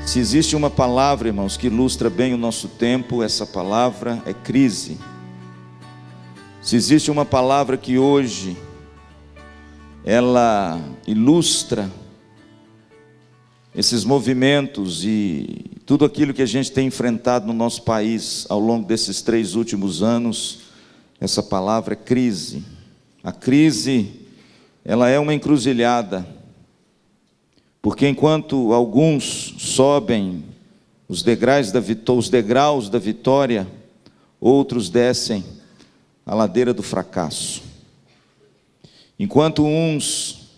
Se existe uma palavra, irmãos, que ilustra bem o nosso tempo, essa palavra é crise. Se existe uma palavra que hoje ela ilustra esses movimentos e tudo aquilo que a gente tem enfrentado no nosso país ao longo desses 3 últimos anos, essa palavra é crise. A crise, ela é uma encruzilhada, porque enquanto alguns sobem os degraus da vitória, outros descem a ladeira do fracasso. Enquanto uns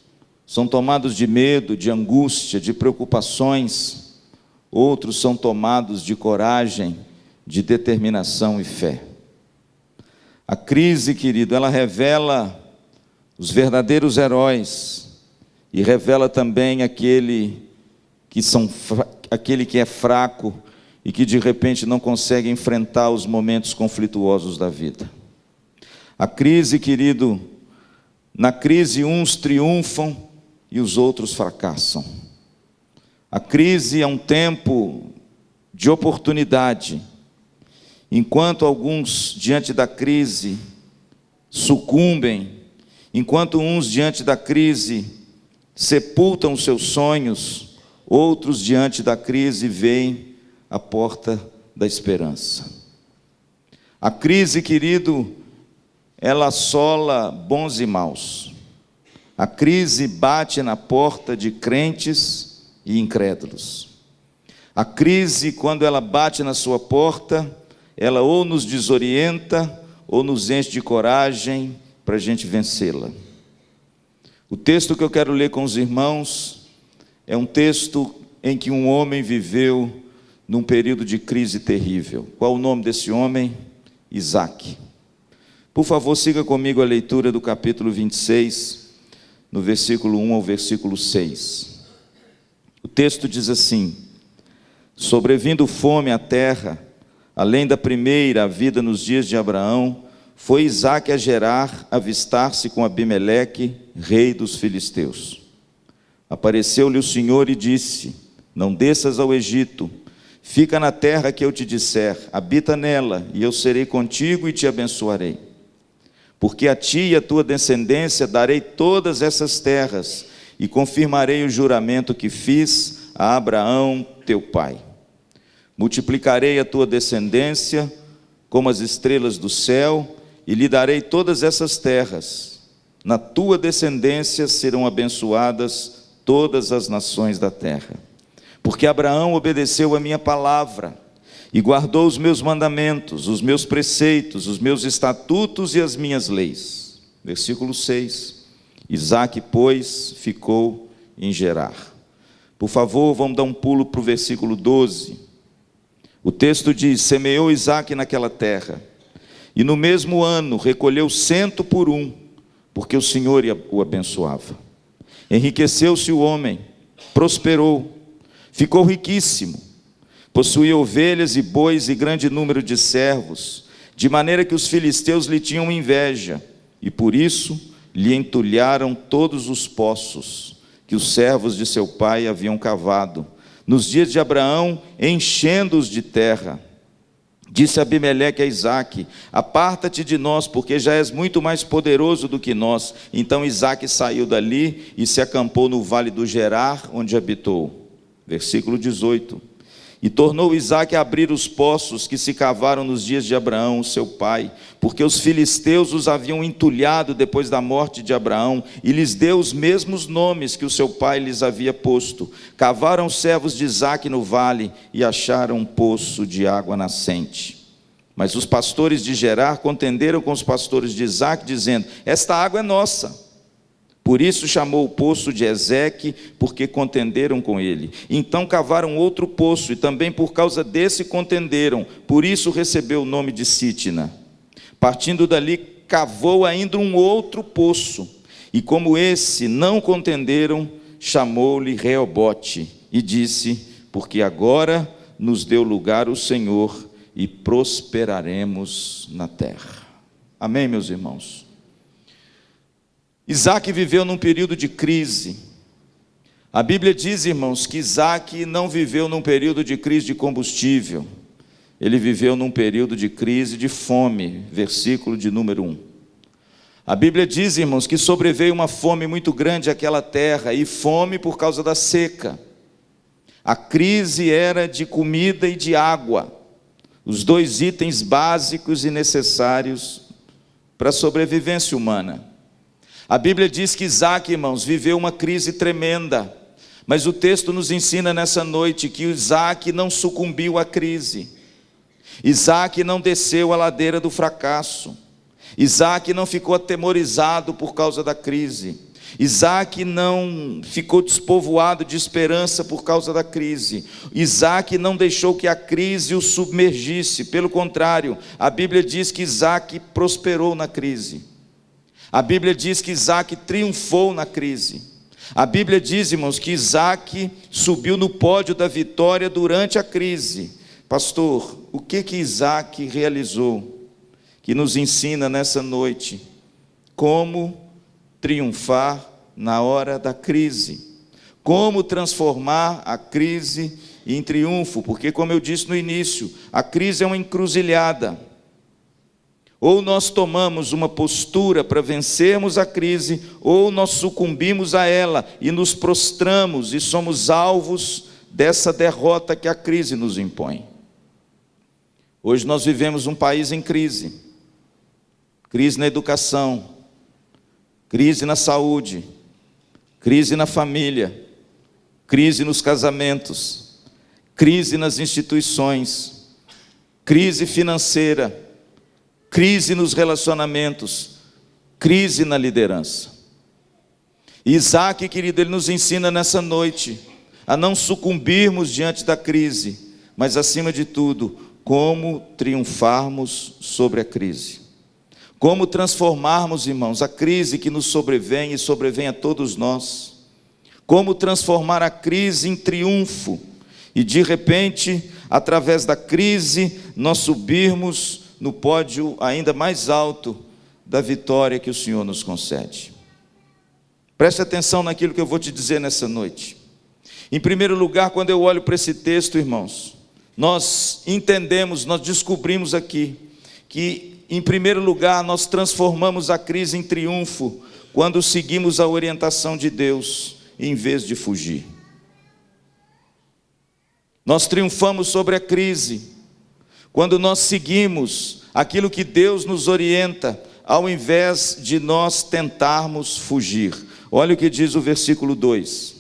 são tomados de medo, de angústia, de preocupações, outros são tomados de coragem, de determinação e fé. A crise, querido, ela revela os verdadeiros heróis e revela também aquele que é fraco e que de repente não consegue enfrentar os momentos conflituosos da vida. A crise, querido, na crise uns triunfam e os outros fracassam. A crise é um tempo de oportunidade. Enquanto alguns diante da crise sucumbem, enquanto uns diante da crise sepultam os seus sonhos, outros diante da crise veem a porta da esperança. A crise, querido, ela assola bons e maus. A crise bate na porta de crentes e incrédulos. A crise, quando ela bate na sua porta, ela ou nos desorienta ou nos enche de coragem para a gente vencê-la. O texto que eu quero ler com os irmãos é um texto em que um homem viveu num período de crise terrível. Qual o nome desse homem? Isaac. Por favor, siga comigo a leitura do capítulo 26, no versículo 1 ao versículo 6. O texto diz assim: sobrevindo fome à terra, além da primeira vida nos dias de Abraão, foi Isaque a Gerar avistar-se com Abimeleque, rei dos filisteus. Apareceu-lhe o Senhor e disse: não desças ao Egito, fica na terra que eu te disser, habita nela, e eu serei contigo e te abençoarei. Porque a ti e a tua descendência darei todas essas terras, e confirmarei o juramento que fiz a Abraão, teu pai. Multiplicarei a tua descendência como as estrelas do céu, e lhe darei todas essas terras. Na tua descendência serão abençoadas todas as nações da terra. Porque Abraão obedeceu a minha palavra, e guardou os meus mandamentos, os meus preceitos, os meus estatutos e as minhas leis. Versículo 6. Isaque, pois, ficou em Gerar. Por favor, vamos dar um pulo para o versículo 12. O texto diz: semeou Isaque naquela terra, e no mesmo ano recolheu 100 por 1, porque o Senhor o abençoava. Enriqueceu-se o homem, prosperou, ficou riquíssimo, possuía ovelhas e bois e grande número de servos, de maneira que os filisteus lhe tinham inveja, e por isso lhe entulharam todos os poços que os servos de seu pai haviam cavado, nos dias de Abraão, enchendo-os de terra. Disse Abimeleque a Isaque: aparta-te de nós, porque já és muito mais poderoso do que nós. Então Isaque saiu dali e se acampou no vale do Gerar, onde habitou. Versículo 18. E tornou Isaque a abrir os poços que se cavaram nos dias de Abraão, seu pai, porque os filisteus os haviam entulhado depois da morte de Abraão, e lhes deu os mesmos nomes que o seu pai lhes havia posto. Cavaram os servos de Isaque no vale e acharam um poço de água nascente. Mas os pastores de Gerar contenderam com os pastores de Isaque, dizendo: esta água é nossa. Por isso chamou o poço de Ezeque, porque contenderam com ele. Então cavaram outro poço, e também por causa desse contenderam. Por isso recebeu o nome de Sitna. Partindo dali, cavou ainda um outro poço, e como esse não contenderam, chamou-lhe Reobote, e disse: porque agora nos deu lugar o Senhor, e prosperaremos na terra. Amém, meus irmãos? Isaque viveu num período de crise. A Bíblia diz, irmãos, que Isaac não viveu num período de crise de combustível. Ele viveu num período de crise de fome, versículo de número 1. A Bíblia diz, irmãos, que sobreveio uma fome muito grande àquela terra, e fome por causa da seca. A crise era de comida e de água, os dois itens básicos e necessários para a sobrevivência humana. A Bíblia diz que Isaac, irmãos, viveu uma crise tremenda, mas o texto nos ensina nessa noite que Isaac não sucumbiu à crise. Isaac não desceu a ladeira do fracasso. Isaac não ficou atemorizado por causa da crise. Isaac não ficou despovoado de esperança por causa da crise. Isaac não deixou que a crise o submergisse. Pelo contrário, a Bíblia diz que Isaac prosperou na crise. A Bíblia diz que Isaac triunfou na crise. A Bíblia diz, irmãos, que Isaac subiu no pódio da vitória durante a crise. Pastor, o que Isaac realizou que nos ensina nessa noite como triunfar na hora da crise? Como transformar a crise em triunfo? Porque, como eu disse no início, a crise é uma encruzilhada. Ou nós tomamos uma postura para vencermos a crise, ou nós sucumbimos a ela e nos prostramos e somos alvos dessa derrota que a crise nos impõe. Hoje nós vivemos um país em crise. Crise na educação, crise na saúde, crise na família, crise nos casamentos, crise nas instituições, crise financeira, crise nos relacionamentos, crise na liderança. Isaac, querido, ele nos ensina nessa noite a não sucumbirmos diante da crise, mas acima de tudo, como triunfarmos sobre a crise. Como transformarmos, irmãos, a crise que nos sobrevém e sobrevém a todos nós. Como transformar a crise em triunfo e, de repente, através da crise, nós subirmos no pódio ainda mais alto da vitória que o Senhor nos concede. Preste atenção naquilo que eu vou te dizer nessa noite. Em primeiro lugar, quando eu olho para esse texto, irmãos, nós entendemos, nós descobrimos aqui que, em primeiro lugar, nós transformamos a crise em triunfo quando seguimos a orientação de Deus em vez de fugir. Nós triunfamos sobre a crise quando nós seguimos aquilo que Deus nos orienta, ao invés de nós tentarmos fugir. Olha o que diz o versículo 2.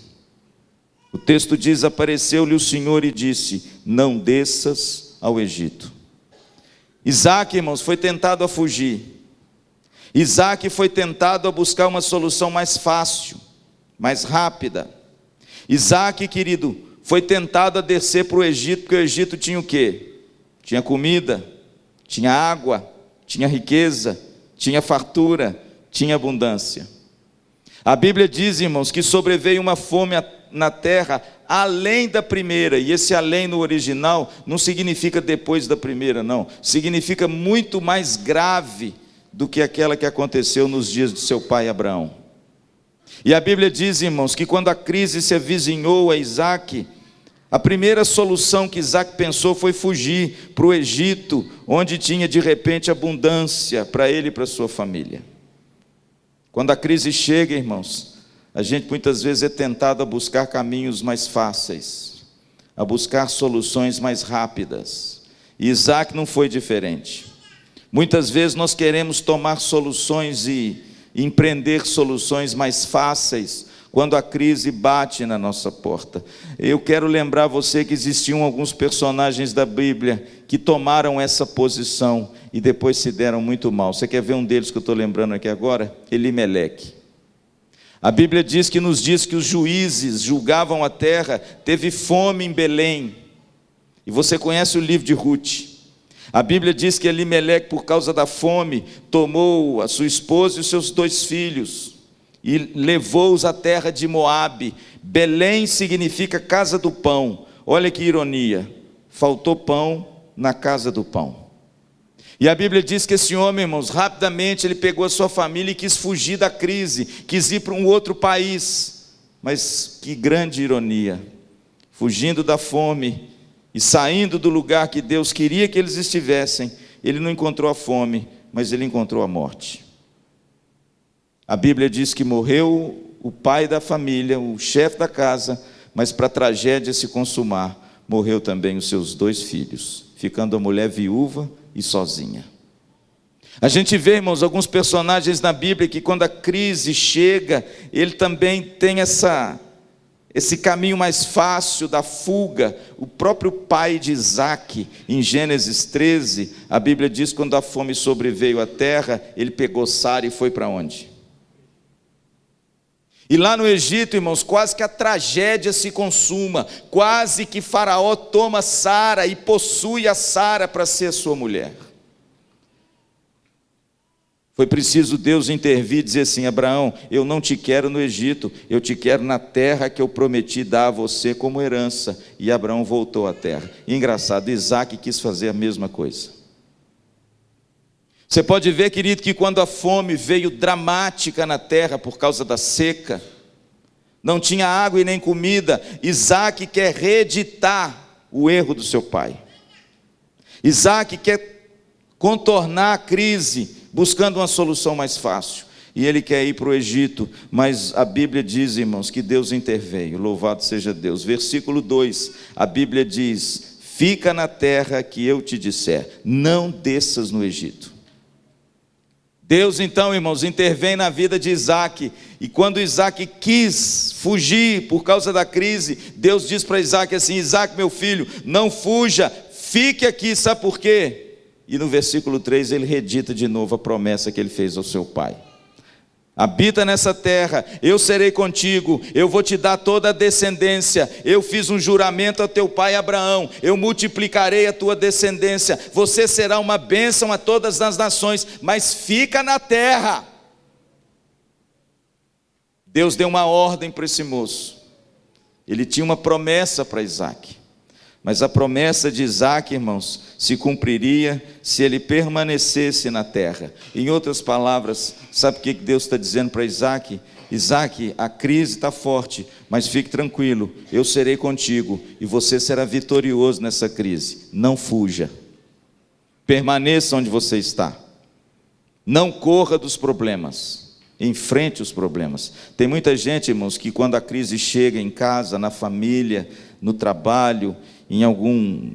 O texto diz: apareceu-lhe o Senhor e disse: não desças ao Egito. Isaac, irmãos, foi tentado a fugir. Isaac foi tentado a buscar uma solução mais fácil, mais rápida. Isaac, querido, foi tentado a descer para o Egito, porque o Egito tinha o quê? Tinha comida, tinha água, tinha riqueza, tinha fartura, tinha abundância. A Bíblia diz, irmãos, que sobreveio uma fome na terra além da primeira, e esse além no original não significa depois da primeira, não, significa muito mais grave do que aquela que aconteceu nos dias de seu pai Abraão. E a Bíblia diz, irmãos, que quando a crise se avizinhou a Isaac, a primeira solução que Isaac pensou foi fugir para o Egito, onde tinha de repente abundância para ele e para sua família. Quando a crise chega, irmãos, a gente muitas vezes é tentado a buscar caminhos mais fáceis, a buscar soluções mais rápidas. E Isaac não foi diferente. Muitas vezes nós queremos tomar soluções e empreender soluções mais fáceis quando a crise bate na nossa porta. Eu quero lembrar você que existiam alguns personagens da Bíblia que tomaram essa posição e depois se deram muito mal. Você quer ver um deles que eu estou lembrando aqui agora? Elimeleque. A Bíblia diz que nos dias que os juízes julgavam a terra, teve fome em Belém. E você conhece o livro de Ruth. A Bíblia diz que Elimeleque, por causa da fome, tomou a sua esposa e os seus 2 filhos e levou-os à terra de Moabe. Belém significa casa do pão. Olha que ironia, faltou pão na casa do pão. E a Bíblia diz que esse homem, irmãos, rapidamente ele pegou a sua família e quis fugir da crise, quis ir para um outro país. Mas que grande ironia, fugindo da fome e saindo do lugar que Deus queria que eles estivessem, ele não encontrou a fome, mas ele encontrou a morte. A Bíblia diz que morreu o pai da família, o chefe da casa, mas para a tragédia se consumar, morreu também os seus 2 filhos, ficando a mulher viúva e sozinha. A gente vê, irmãos, alguns personagens na Bíblia que quando a crise chega, ele também tem esse caminho mais fácil da fuga. O próprio pai de Isaque, em Gênesis 13, a Bíblia diz que quando a fome sobreveio à terra, ele pegou Sara e foi para onde? E lá no Egito, irmãos, quase que a tragédia se consuma, quase que Faraó toma Sara e possui a Sara para ser sua mulher. Foi preciso Deus intervir e dizer assim: Abraão, eu não te quero no Egito, eu te quero na terra que eu prometi dar a você como herança. E Abraão voltou à terra. E engraçado, Isaque quis fazer a mesma coisa. Você pode ver, querido, que quando a fome veio dramática na terra por causa da seca, não tinha água e nem comida, Isaque quer reeditar o erro do seu pai. Isaque quer contornar a crise, buscando uma solução mais fácil. E ele quer ir para o Egito, mas a Bíblia diz, irmãos, que Deus interveio. Louvado seja Deus. Versículo 2, a Bíblia diz: fica na terra que eu te disser, não desças no Egito. Deus então, irmãos, intervém na vida de Isaque, e quando Isaque quis fugir por causa da crise, Deus diz para Isaque assim: Isaque, meu filho, não fuja, fique aqui. Sabe por quê? E no versículo 3 ele redita de novo a promessa que ele fez ao seu pai: habita nessa terra, eu serei contigo, eu vou te dar toda a descendência, eu fiz um juramento a teu pai Abraão, eu multiplicarei a tua descendência, você será uma bênção a todas as nações, mas fica na terra. Deus deu uma ordem para esse moço, ele tinha uma promessa para Isaque, mas a promessa de Isaque, irmãos, se cumpriria se ele permanecesse na terra. Em outras palavras, sabe o que Deus está dizendo para Isaque? Isaque, a crise está forte, mas fique tranquilo, eu serei contigo, e você será vitorioso nessa crise. Não fuja, permaneça onde você está, não corra dos problemas, enfrente os problemas. Tem muita gente, irmãos, que quando a crise chega em casa, na família, no trabalho, em algum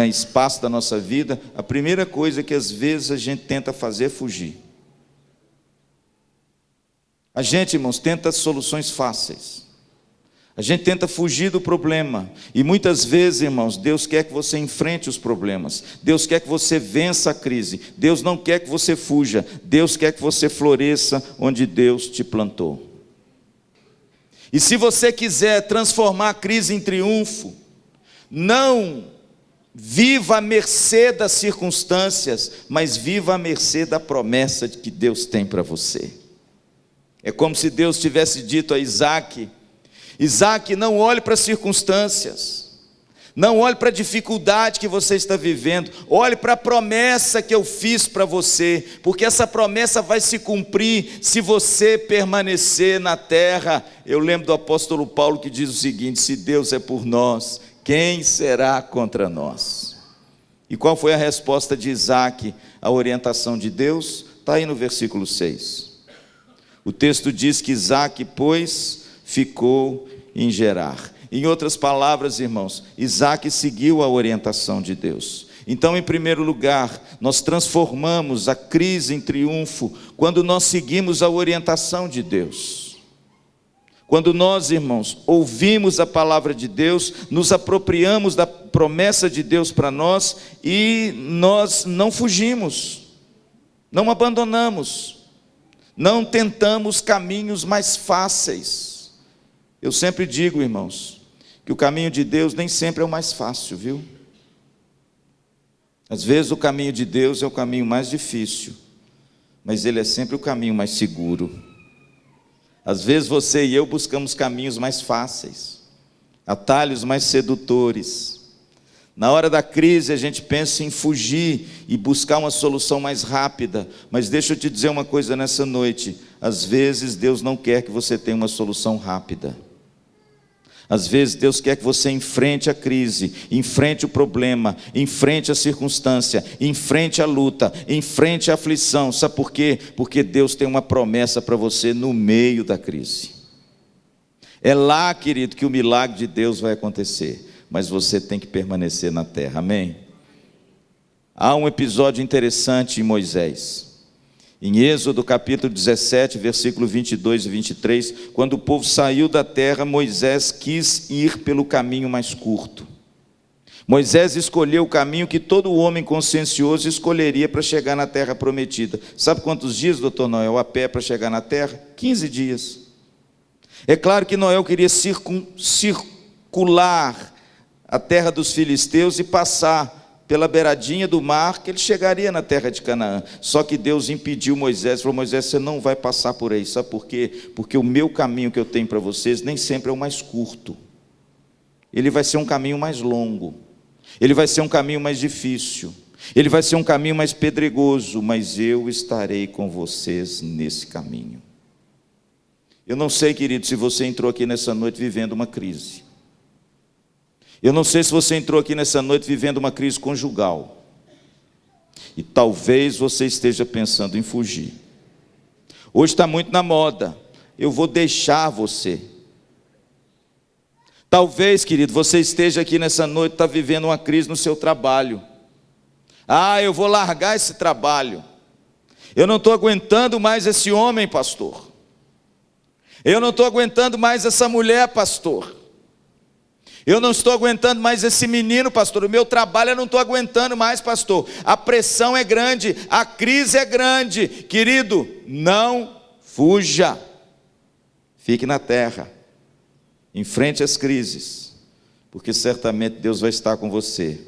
espaço da nossa vida, a primeira coisa que às vezes a gente tenta fazer é fugir. A gente, irmãos, tenta soluções fáceis, a gente tenta fugir do problema, e muitas vezes, irmãos, Deus quer que você enfrente os problemas, Deus quer que você vença a crise, Deus não quer que você fuja, Deus quer que você floresça onde Deus te plantou. E se você quiser transformar a crise em triunfo, não viva à mercê das circunstâncias, mas viva à mercê da promessa que Deus tem para você. É como se Deus tivesse dito a Isaque: Isaque, não olhe para as circunstâncias, não olhe para a dificuldade que você está vivendo, olhe para a promessa que eu fiz para você, porque essa promessa vai se cumprir se você permanecer na terra. Eu lembro do apóstolo Paulo que diz o seguinte: se Deus é por nós, quem será contra nós? E qual foi a resposta de Isaque à orientação de Deus? Está aí no versículo 6. O texto diz que Isaque, pois, ficou em Gerar. Em outras palavras, irmãos, Isaque seguiu a orientação de Deus. Então, em primeiro lugar, nós transformamos a crise em triunfo quando nós seguimos a orientação de Deus. Quando nós, irmãos, ouvimos a palavra de Deus, nos apropriamos da promessa de Deus para nós e nós não fugimos, não abandonamos, não tentamos caminhos mais fáceis. Eu sempre digo, irmãos, que o caminho de Deus nem sempre é o mais fácil, viu? Às vezes o caminho de Deus é o caminho mais difícil, mas ele é sempre o caminho mais seguro. Às vezes você e eu buscamos caminhos mais fáceis, atalhos mais sedutores. Na hora da crise a gente pensa em fugir e buscar uma solução mais rápida, mas deixa eu te dizer uma coisa nessa noite: às vezes Deus não quer que você tenha uma solução rápida. Às vezes Deus quer que você enfrente a crise, enfrente o problema, enfrente a circunstância, enfrente a luta, enfrente a aflição. Sabe por quê? Porque Deus tem uma promessa para você no meio da crise. É lá, querido, que o milagre de Deus vai acontecer, mas você tem que permanecer na terra, amém? Há um episódio interessante em Moisés. Em Êxodo capítulo 17, versículo 22 e 23, quando o povo saiu da terra, Moisés quis ir pelo caminho mais curto. Moisés escolheu o caminho que todo homem consciencioso escolheria para chegar na terra prometida. Sabe quantos dias, doutor Noel, a pé para chegar na terra? 15 dias. É claro que Noel queria circular a terra dos filisteus e passar pela beiradinha do mar, que ele chegaria na terra de Canaã. Só que Deus impediu Moisés, falou: Moisés, você não vai passar por aí. Sabe por quê? Porque o meu caminho que eu tenho para vocês nem sempre é o mais curto. Ele vai ser um caminho mais longo. Ele vai ser um caminho mais difícil. Ele vai ser um caminho mais pedregoso, mas eu estarei com vocês nesse caminho. Eu não sei, querido, se você entrou aqui nessa noite vivendo uma crise. Eu não sei se você entrou aqui nessa noite vivendo uma crise conjugal. E talvez você esteja pensando em fugir. Hoje está muito na moda: eu vou deixar você. Talvez, querido, você esteja aqui nessa noite, está vivendo uma crise no seu trabalho. Eu vou largar esse trabalho. Eu não estou aguentando mais esse homem, pastor. Eu não estou aguentando mais essa mulher, pastor. Eu não estou aguentando mais esse menino, pastor. O meu trabalho eu não estou aguentando mais, pastor. A pressão é grande, a crise é grande. Querido, não fuja. Fique na terra. Enfrente as crises, porque certamente Deus vai estar com você.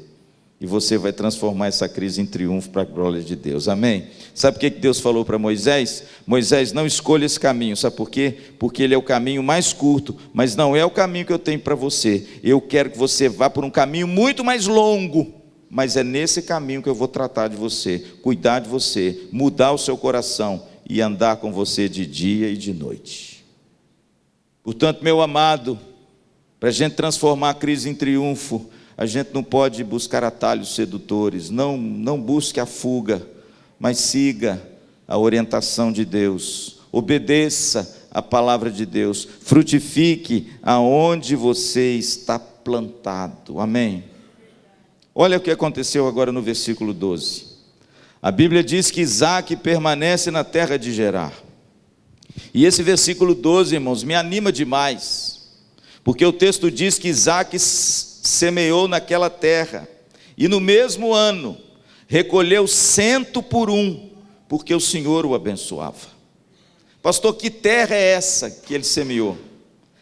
E você vai transformar essa crise em triunfo para a glória de Deus, amém? Sabe o que Deus falou para Moisés? Moisés, não escolha esse caminho, sabe por quê? Porque ele é o caminho mais curto, mas não é o caminho que eu tenho para você. Eu quero que você vá por um caminho muito mais longo, mas é nesse caminho que eu vou tratar de você, cuidar de você, mudar o seu coração e andar com você de dia e de noite. Portanto, meu amado, para a gente transformar a crise em triunfo, a gente não pode buscar atalhos sedutores, não busque a fuga, mas siga a orientação de Deus, obedeça a palavra de Deus, frutifique aonde você está plantado, amém? Olha o que aconteceu agora no versículo 12, a Bíblia diz que Isaac permanece na terra de Gerar, e esse versículo 12, irmãos, me anima demais, porque o texto diz que Isaac semeou naquela terra, e no mesmo ano recolheu 100 por 1, porque o Senhor o abençoava. Pastor, que terra é essa que ele semeou?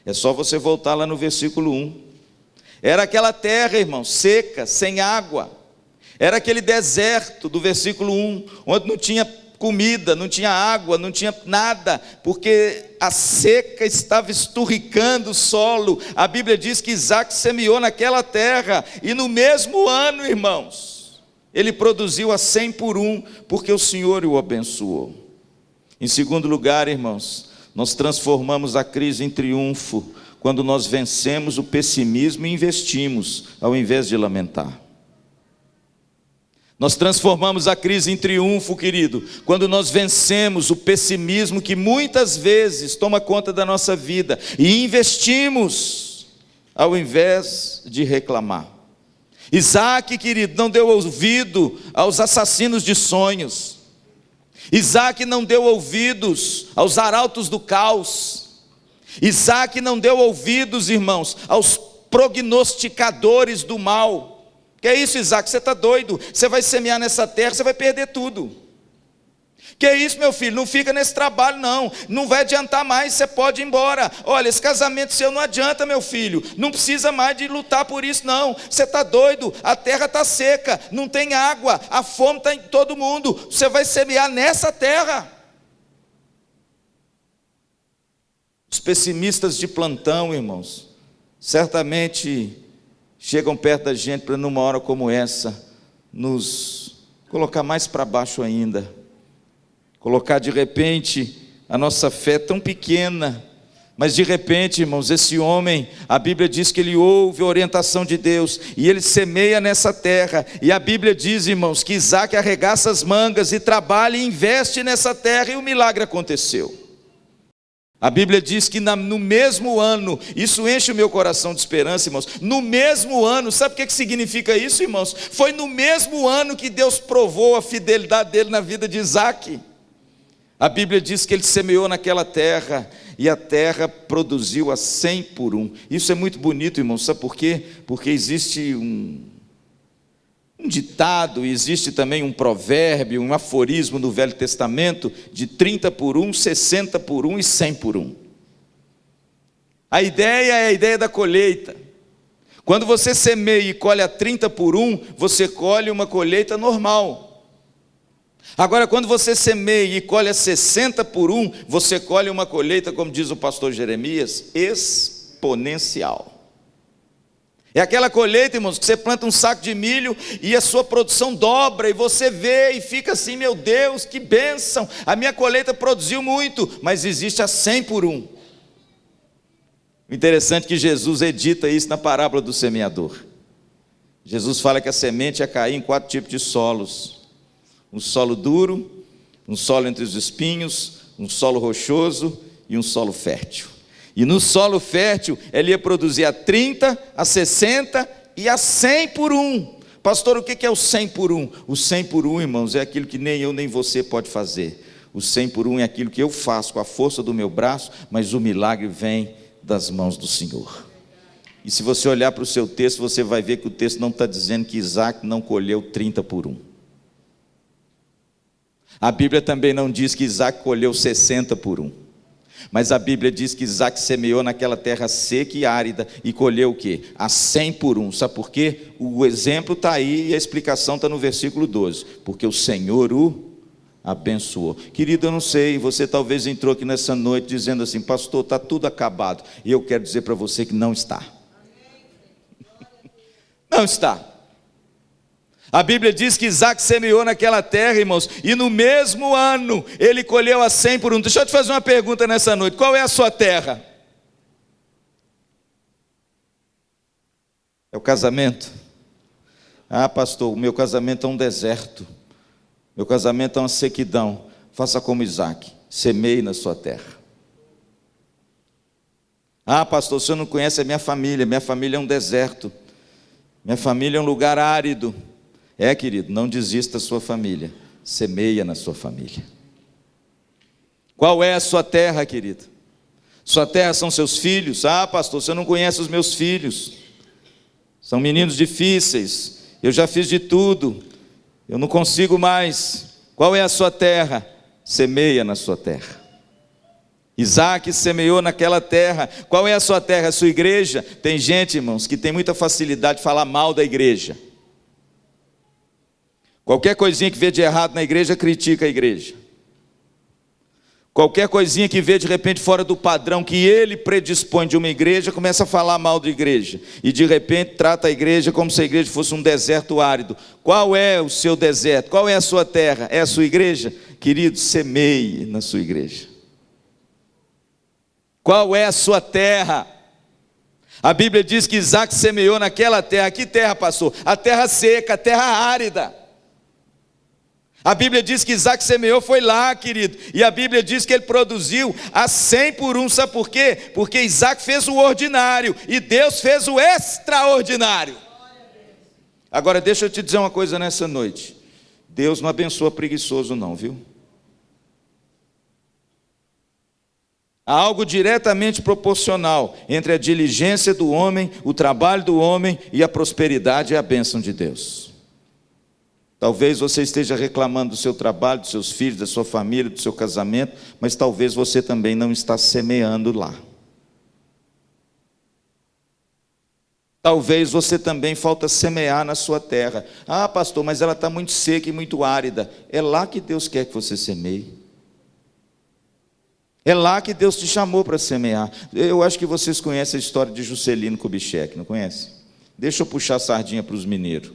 É só você voltar lá no versículo 1. Era aquela terra, irmão, seca, sem água. Era aquele deserto do versículo 1, onde não tinha comida, não tinha água, não tinha nada, porque a seca estava esturricando o solo. A Bíblia diz que Isaac semeou naquela terra, e no mesmo ano, irmãos, ele produziu a 100 por 1, porque o Senhor o abençoou. Em segundo lugar, irmãos, nós transformamos a crise em triunfo, quando nós vencemos o pessimismo e investimos, ao invés de lamentar. Nós transformamos a crise em triunfo, querido, quando nós vencemos o pessimismo que muitas vezes toma conta da nossa vida e investimos, ao invés de reclamar. Isaac, querido, não deu ouvido aos assassinos de sonhos. Isaac não deu ouvidos aos arautos do caos. Isaac não deu ouvidos, irmãos, aos prognosticadores do mal. Que é isso, Isaac? Você está doido? Você vai semear nessa terra, você vai perder tudo. Que é isso, meu filho? Não fica nesse trabalho, não. Não vai adiantar mais, você pode ir embora. Olha, esse casamento seu não adianta, meu filho. Não precisa mais de lutar por isso, não. Você está doido? A terra está seca, não tem água, a fome está em todo mundo. Você vai semear nessa terra. Os pessimistas de plantão, irmãos, certamente chegam perto da gente para, numa hora como essa, nos colocar mais para baixo ainda, colocar de repente a nossa fé tão pequena, Mas de repente, irmãos, esse homem, a Bíblia diz que ele ouve a orientação de Deus, e ele semeia nessa terra, e a Bíblia diz, irmãos, que Isaac arregaça as mangas, e trabalha e investe nessa terra, e o milagre aconteceu. A Bíblia diz que no mesmo ano, isso enche o meu coração de esperança, irmãos, no mesmo ano, sabe o que significa isso, irmãos? Foi no mesmo ano que Deus provou a fidelidade dele na vida de Isaac. A Bíblia diz que ele semeou naquela terra, e a terra produziu a 100 por 1. Isso é muito bonito, irmãos, sabe por quê? Porque existe um ditado, existe também um provérbio, um aforismo no Velho Testamento, de 30 por 1, 60 por 1 e 100 por 1. A ideia é a ideia da colheita. Quando você semeia e colhe a 30 por 1, você colhe uma colheita normal. Agora, quando você semeia e colhe a 60 por 1, você colhe uma colheita, como diz o pastor Jeremias, exponencial. É aquela colheita, irmãos, que você planta um saco de milho e a sua produção dobra, e você vê e fica assim, meu Deus, que bênção, a minha colheita produziu muito, mas existe a 100 por 1. O interessante é que Jesus edita isso na parábola do semeador. Jesus fala que a semente ia cair em 4 tipos de solos: um solo duro, um solo entre os espinhos, um solo rochoso e um solo fértil. E no solo fértil, ele ia produzir a 30, a 60 e a 100 por 1. Pastor, o que é o 100 por 1? O 100 por 1, irmãos, é aquilo que nem eu nem você pode fazer. O 100 por 1 é aquilo que eu faço com a força do meu braço, mas o milagre vem das mãos do Senhor. E se você olhar para o seu texto, você vai ver que o texto não está dizendo que Isaac não colheu 30 por 1. A Bíblia também não diz que Isaac colheu 60 por 1. Mas a Bíblia diz que Isaac semeou naquela terra seca e árida e colheu o quê? A 100 por 1. Sabe por quê? O exemplo está aí e a explicação está no versículo 12. Porque o Senhor o abençoou. Querido, eu não sei, você talvez entrou aqui nessa noite dizendo assim: pastor, está tudo acabado. E eu quero dizer para você que não está. Não está. A Bíblia diz que Isaac semeou naquela terra, irmãos, e no mesmo ano ele colheu a 100 por 1. Deixa eu te fazer uma pergunta nessa noite: qual é a sua terra? É o casamento? Ah, pastor, o meu casamento é um deserto, meu casamento é uma sequidão. Faça como Isaac, semeie na sua terra. Ah, pastor, o senhor não conhece a minha família é um deserto, minha família é um lugar árido. É, querido, não desista da sua família, semeia na sua família. Qual é a sua terra, querido? Sua terra são seus filhos? Ah, pastor, você não conhece os meus filhos, são meninos difíceis, eu já fiz de tudo, eu não consigo mais. Qual é a sua terra? Semeia na sua terra. Isaac semeou naquela terra. Qual é a sua terra? A sua igreja? Tem gente, irmãos, que tem muita facilidade de falar mal da igreja. Qualquer coisinha que vê de errado na igreja, critica a igreja. Qualquer coisinha que vê de repente fora do padrão que ele predispõe de uma igreja, começa a falar mal da igreja. E de repente trata a igreja como se a igreja fosse um deserto árido. Qual é o seu deserto? Qual é a sua terra? É a sua igreja? Querido, semeie na sua igreja. Qual é a sua terra? A Bíblia diz que Isaac semeou naquela terra. Que terra, pastor? A terra seca, a terra árida. A Bíblia diz que Isaac semeou, foi lá, querido, e a Bíblia diz que ele produziu a 100 por 1, sabe por quê? Porque Isaac fez o ordinário, e Deus fez o extraordinário. Agora deixa eu te dizer uma coisa nessa noite: Deus não abençoa preguiçoso não, viu? Há algo diretamente proporcional entre a diligência do homem, o trabalho do homem e a prosperidade e a bênção de Deus. Talvez você esteja reclamando do seu trabalho, dos seus filhos, da sua família, do seu casamento, mas talvez você também não está semeando lá. Talvez você também falta semear na sua terra. Ah, pastor, mas ela está muito seca e muito árida. É lá que Deus quer que você semeie. É lá que Deus te chamou para semear. Eu acho que vocês conhecem a história de Juscelino Kubitschek, não conhecem? Deixa eu puxar a sardinha para os mineiros.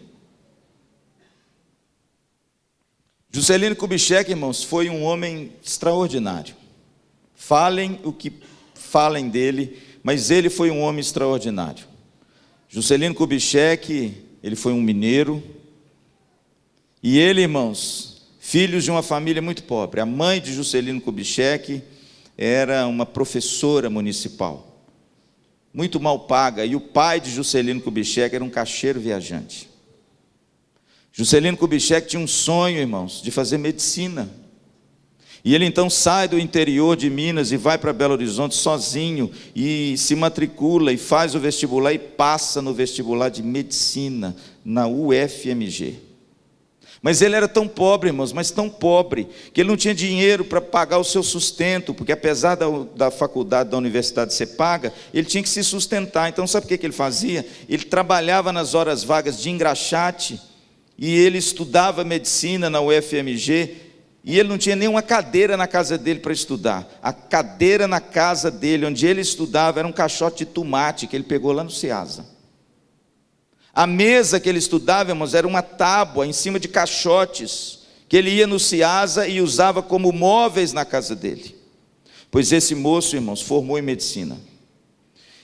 Juscelino Kubitschek, irmãos, foi um homem extraordinário. Falem o que falem dele, mas ele foi um homem extraordinário. Juscelino Kubitschek, ele foi um mineiro, e ele, irmãos, filhos de uma família muito pobre. A mãe de Juscelino Kubitschek era uma professora municipal, muito mal paga, e o pai de Juscelino Kubitschek era um caixeiro viajante. Juscelino Kubitschek tinha um sonho, irmãos, de fazer medicina. E ele então sai do interior de Minas e vai para Belo Horizonte sozinho, e se matricula e faz o vestibular e passa no vestibular de medicina, na UFMG. Mas ele era tão pobre, irmãos, mas tão pobre, que ele não tinha dinheiro para pagar o seu sustento, porque apesar da faculdade, da universidade ser paga, ele tinha que se sustentar. Então sabe o que ele fazia? Ele trabalhava nas horas vagas de engraxate, e ele estudava medicina na UFMG, e ele não tinha nenhuma cadeira na casa dele para estudar. A cadeira na casa dele, onde ele estudava, era um caixote de tomate, que ele pegou lá no Ceasa. A mesa que ele estudava, irmãos, era uma tábua em cima de caixotes, que ele ia no Ceasa e usava como móveis na casa dele. Pois esse moço, irmãos, formou em medicina.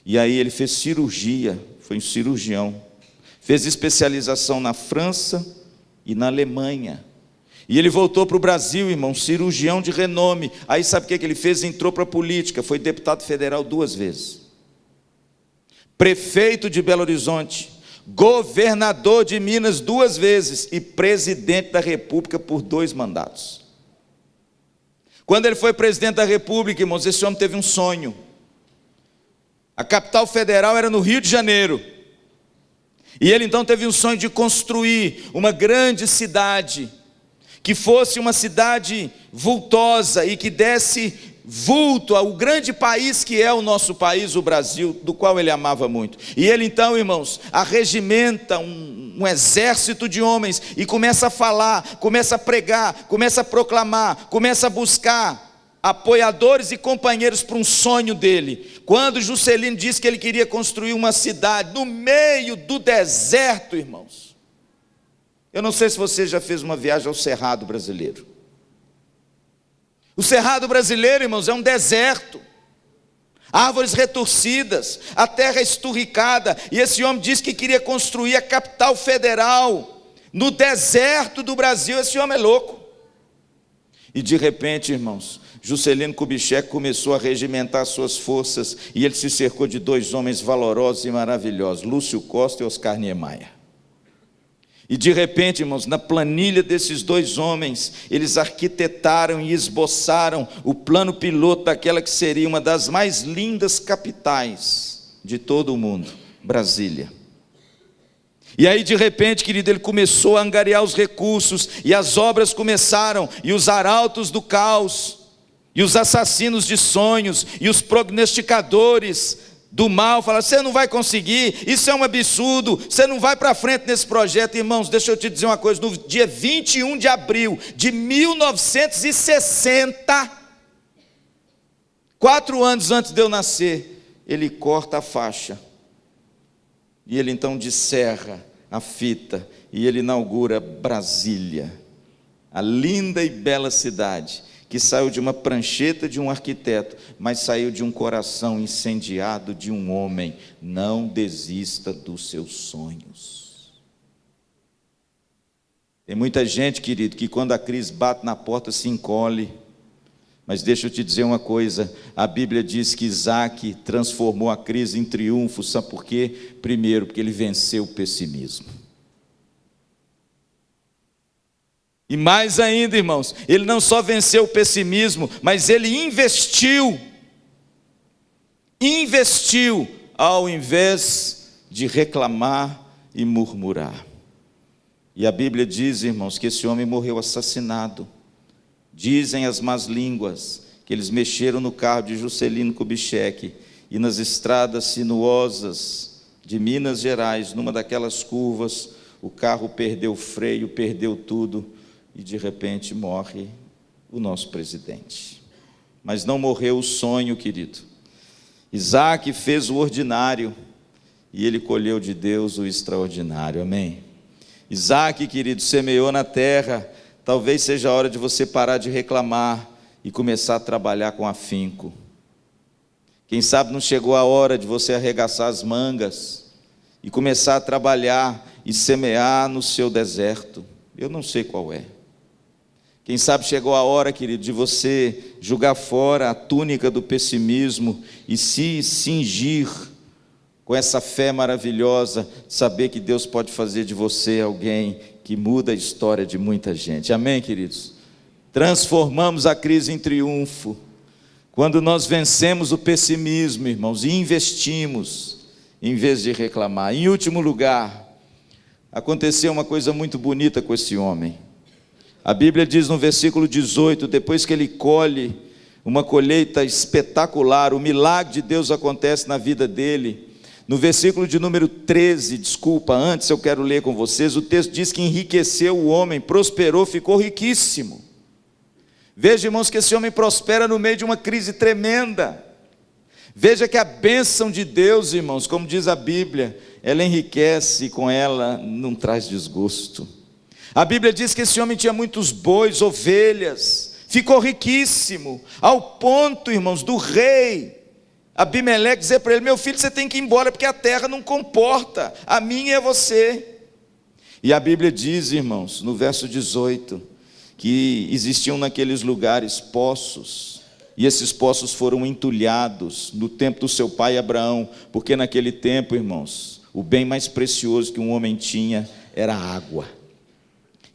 E aí ele fez cirurgia, foi um cirurgião. Fez especialização na França e na Alemanha. E ele voltou para o Brasil, irmão, cirurgião de renome. Aí sabe o que ele fez? Entrou para a política, foi deputado federal 2 vezes. Prefeito de Belo Horizonte. Governador de Minas 2 vezes e presidente da República por 2 mandatos. Quando ele foi presidente da República, irmãos, esse homem teve um sonho. A capital federal era no Rio de Janeiro. E ele então teve um sonho de construir uma grande cidade, que fosse uma cidade vultosa e que desse vulto ao grande país que é o nosso país, o Brasil, do qual ele amava muito. E ele então, irmãos, arregimenta um exército de homens e começa a falar, começa a pregar, começa a proclamar, começa a buscar apoiadores e companheiros para um sonho dele. Quando Juscelino disse que ele queria construir uma cidade no meio do deserto, irmãos. Eu não sei se você já fez uma viagem ao Cerrado brasileiro. O Cerrado brasileiro, irmãos, é um deserto, árvores retorcidas, a terra esturricada, e esse homem disse que queria construir a capital federal, no deserto do Brasil. Esse homem é louco. E de repente, irmãos, Juscelino Kubitschek começou a regimentar suas forças, e ele se cercou de 2 homens valorosos e maravilhosos, Lúcio Costa e Oscar Niemeyer. E de repente, irmãos, na planilha desses 2 homens, eles arquitetaram e esboçaram o plano piloto daquela que seria uma das mais lindas capitais de todo o mundo, Brasília. E aí de repente, querido, ele começou a angariar os recursos, e as obras começaram, e os arautos do caos, e os assassinos de sonhos, e os prognosticadores do mal falaram: você não vai conseguir, isso é um absurdo, você não vai para frente nesse projeto. Irmãos, deixa eu te dizer uma coisa, no dia 21 de abril de 1960, 4 anos antes de eu nascer, ele corta a faixa, e ele então descerra a fita, e ele inaugura Brasília, a linda e bela cidade, que saiu de uma prancheta de um arquiteto, mas saiu de um coração incendiado de um homem. Não desista dos seus sonhos. Tem muita gente, querido, que quando a crise bate na porta se encolhe. Mas deixa eu te dizer uma coisa, a Bíblia diz que Isaac transformou a crise em triunfo. Sabe por quê? Primeiro, porque ele venceu o pessimismo. E mais ainda, irmãos, ele não só venceu o pessimismo, mas ele investiu ao invés de reclamar e murmurar. E a Bíblia diz, irmãos, que esse homem morreu assassinado. Dizem as más línguas que eles mexeram no carro de Juscelino Kubitschek, e nas estradas sinuosas de Minas Gerais, numa daquelas curvas, o carro perdeu o freio, perdeu tudo, e de repente morre o nosso presidente. Mas não morreu o sonho, querido. Isaac fez o ordinário, e ele colheu de Deus o extraordinário, amém? Isaac, querido, semeou na terra. Talvez seja a hora de você parar de reclamar e começar a trabalhar com afinco. Quem sabe não chegou a hora de você arregaçar as mangas e começar a trabalhar e semear no seu deserto. Eu não sei qual é. Quem sabe chegou a hora, querido, de você jogar fora a túnica do pessimismo e se cingir com essa fé maravilhosa, saber que Deus pode fazer de você alguém que muda a história de muita gente. Amém, queridos? Transformamos a crise em triunfo quando nós vencemos o pessimismo, irmãos, e investimos em vez de reclamar. Em último lugar, aconteceu uma coisa muito bonita com esse homem. A Bíblia diz no versículo 18, depois que ele colhe uma colheita espetacular, o milagre de Deus acontece na vida dele. No versículo de número 13, antes eu quero ler com vocês, o texto diz que enriqueceu o homem, prosperou, ficou riquíssimo. Veja, irmãos, que esse homem prospera no meio de uma crise tremenda. Veja que a bênção de Deus, irmãos, como diz a Bíblia, ela enriquece e com ela não traz desgosto. A Bíblia diz que esse homem tinha muitos bois, ovelhas, ficou riquíssimo, ao ponto, irmãos, do rei Abimeleque dizer para ele: meu filho, você tem que ir embora porque a terra não comporta, a minha é você. E a Bíblia diz, irmãos, no verso 18, que existiam naqueles lugares poços, e esses poços foram entulhados no tempo do seu pai Abraão, porque naquele tempo, irmãos, o bem mais precioso que um homem tinha era a água.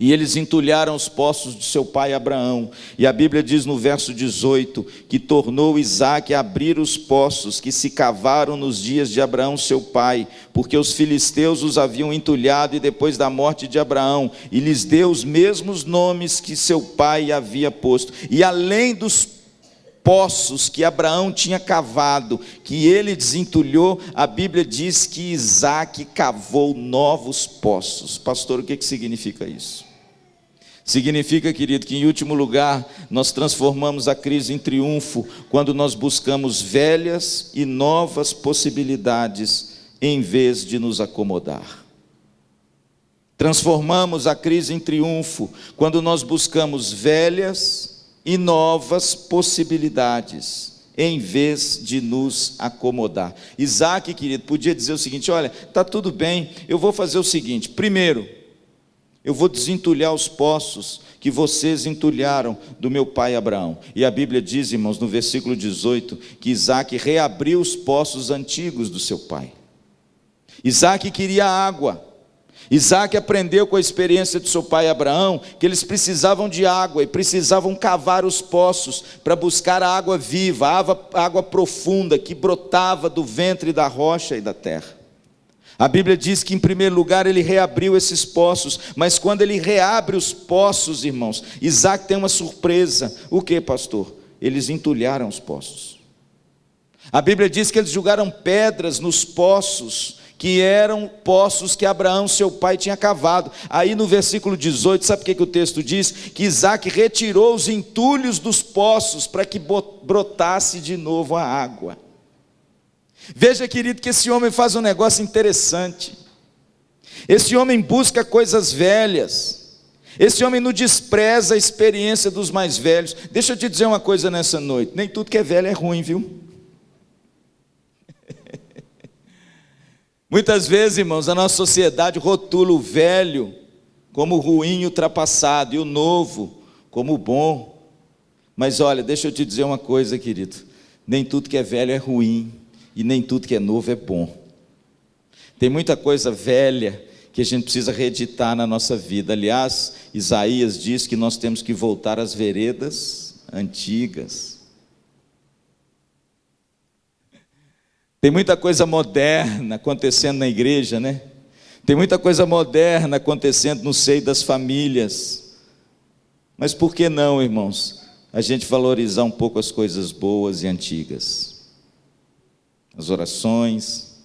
E eles entulharam os poços de seu pai Abraão. E a Bíblia diz no verso 18, que tornou Isaque a abrir os poços que se cavaram nos dias de Abraão seu pai, porque os filisteus os haviam entulhado e depois da morte de Abraão, e lhes deu os mesmos nomes que seu pai havia posto. E além dos poços que Abraão tinha cavado, que ele desentulhou, a Bíblia diz que Isaque cavou novos poços. Pastor, o que significa isso? Significa, querido, que em último lugar, nós transformamos a crise em triunfo, quando nós buscamos velhas e novas possibilidades, em vez de nos acomodar. Transformamos a crise em triunfo, quando nós buscamos velhas e novas possibilidades, em vez de nos acomodar. Isaque, querido, podia dizer o seguinte: olha, está tudo bem, eu vou fazer o seguinte, primeiro, eu vou desentulhar os poços que vocês entulharam do meu pai Abraão. E a Bíblia diz, irmãos, no versículo 18, que Isaque reabriu os poços antigos do seu pai. Isaque queria água. Isaque aprendeu com a experiência de seu pai Abraão que eles precisavam de água e precisavam cavar os poços para buscar a água viva, a água profunda que brotava do ventre da rocha e da terra. A Bíblia diz que em primeiro lugar ele reabriu esses poços, mas quando ele reabre os poços, irmãos, Isaque tem uma surpresa. O que, pastor? Eles entulharam os poços. A Bíblia diz que eles jogaram pedras nos poços, que eram poços que Abraão, seu pai, tinha cavado. Aí no versículo 18, sabe o que o texto diz? Que Isaque retirou os entulhos dos poços para que brotasse de novo a água. Veja, querido, que esse homem faz um negócio interessante. Esse homem busca coisas velhas. Esse homem não despreza a experiência dos mais velhos. Deixa eu te dizer uma coisa nessa noite: nem tudo que é velho é ruim, viu? Muitas vezes, irmãos, a nossa sociedade rotula o velho como ruim e ultrapassado, e o novo como bom. Mas olha, deixa eu te dizer uma coisa, querido: nem tudo que é velho é ruim, e nem tudo que é novo é bom. Tem muita coisa velha que a gente precisa reeditar na nossa vida. Aliás, Isaías diz que nós temos que voltar às veredas antigas. Tem muita coisa moderna acontecendo na igreja, né? Tem muita coisa moderna acontecendo no seio das famílias. Mas por que não, irmãos, a gente valorizar um pouco as coisas boas e antigas? As orações,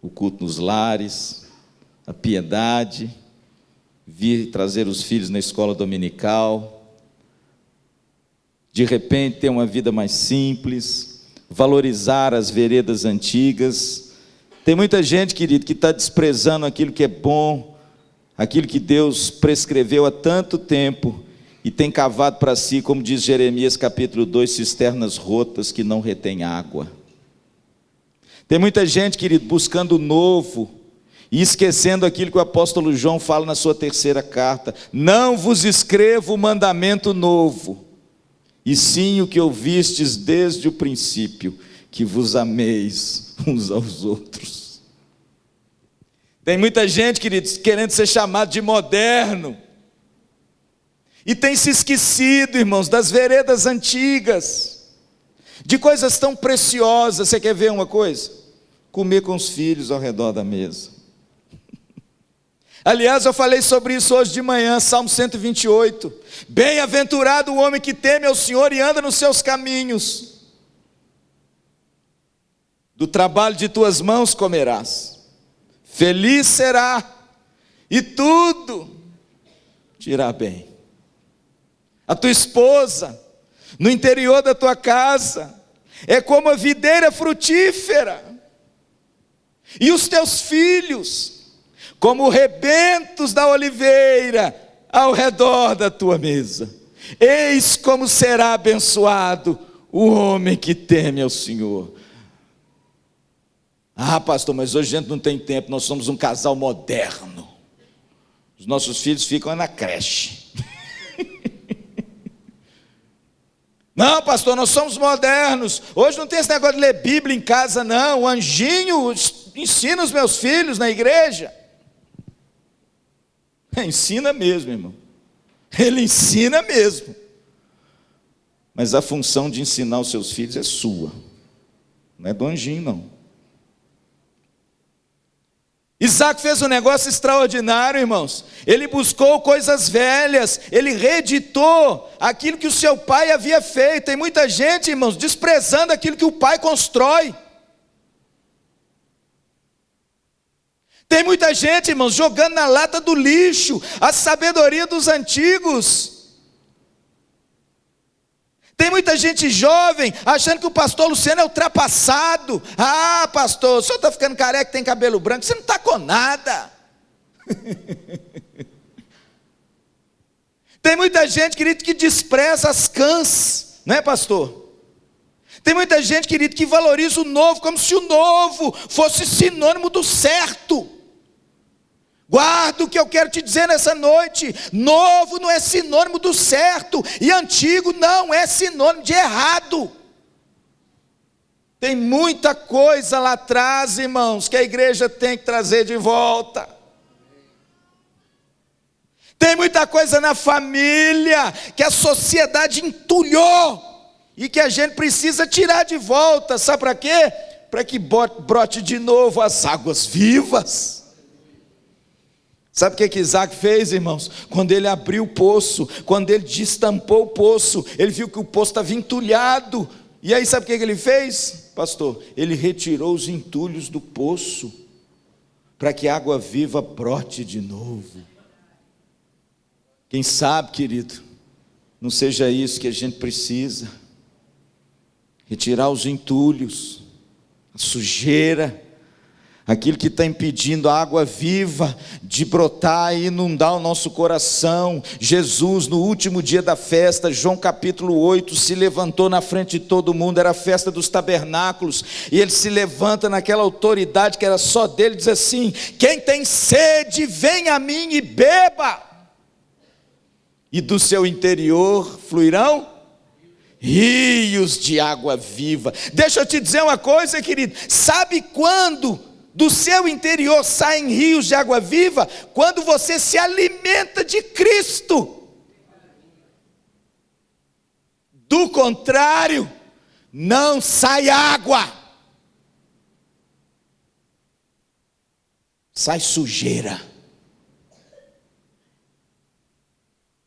o culto nos lares, a piedade, vir trazer os filhos na escola dominical, de repente ter uma vida mais simples, valorizar as veredas antigas. Tem muita gente, querido, que está desprezando aquilo que é bom, aquilo que Deus prescreveu há tanto tempo, e tem cavado para si, como diz Jeremias capítulo 2, cisternas rotas que não retêm água. Tem muita gente, querido, buscando o novo e esquecendo aquilo que o apóstolo João fala na sua terceira carta: não vos escrevo mandamento novo, e sim o que ouvistes desde o princípio, que vos ameis uns aos outros. Tem muita gente, queridos, querendo ser chamado de moderno, e tem se esquecido, irmãos, das veredas antigas, de coisas tão preciosas. Você quer ver uma coisa? Comer com os filhos ao redor da mesa. Aliás, eu falei sobre isso hoje de manhã, Salmo 128. Bem-aventurado o homem que teme ao Senhor e anda nos seus caminhos. Do trabalho de tuas mãos comerás, feliz será, e tudo te irá bem. A tua esposa, no interior da tua casa, é como a videira frutífera, e os teus filhos como rebentos da oliveira ao redor da tua mesa. Eis como será abençoado o homem que teme ao Senhor. Ah, pastor, mas hoje a gente não tem tempo, nós somos um casal moderno. Os nossos filhos ficam na creche. Não, pastor, nós somos modernos. Hoje não tem esse negócio de ler Bíblia em casa, não. O anjinho ensina os meus filhos na igreja. Ensina mesmo, irmão. Ele ensina mesmo. Mas a função de ensinar os seus filhos é sua. Não é do anjinho, não. Isaac fez um negócio extraordinário, irmãos. Ele buscou coisas velhas. Ele reeditou aquilo que o seu pai havia feito. Tem muita gente, irmãos, desprezando aquilo que o pai constrói. Tem muita gente, irmãos, jogando na lata do lixo a sabedoria dos antigos. Tem muita gente jovem achando que o pastor Luciano é ultrapassado. Ah, pastor, o senhor está ficando careca, tem cabelo branco, você não está com nada. Tem muita gente, querido, que despreza as cãs, não é, pastor? Tem muita gente, querido, que valoriza o novo como se o novo fosse sinônimo do certo. Guarda o que eu quero te dizer nessa noite: novo não é sinônimo do certo, e antigo não é sinônimo de errado. Tem muita coisa lá atrás, irmãos, que a igreja tem que trazer de volta. Tem muita coisa na família que a sociedade entulhou e que a gente precisa tirar de volta. Sabe para quê? Para que brote de novo as águas vivas. Sabe o que Isaac fez, irmãos? Quando ele abriu o poço, quando ele destampou o poço, ele viu que o poço estava entulhado. E aí sabe o que ele fez, pastor? Ele retirou os entulhos do poço, para que a água viva brote de novo. Quem sabe, querido, não seja isso que a gente precisa. Retirar os entulhos, a sujeira, aquilo que está impedindo a água viva de brotar e inundar o nosso coração. Jesus, no último dia da festa, João capítulo 8, se levantou na frente de todo mundo. Era a festa dos tabernáculos, e ele se levanta naquela autoridade que era só dele, diz assim: quem tem sede, vem a mim e beba, e do seu interior fluirão rios de água viva. Deixa eu te dizer uma coisa, querido, sabe quando do seu interior saem rios de água viva? Quando você se alimenta de Cristo. Do contrário, não sai água, sai sujeira.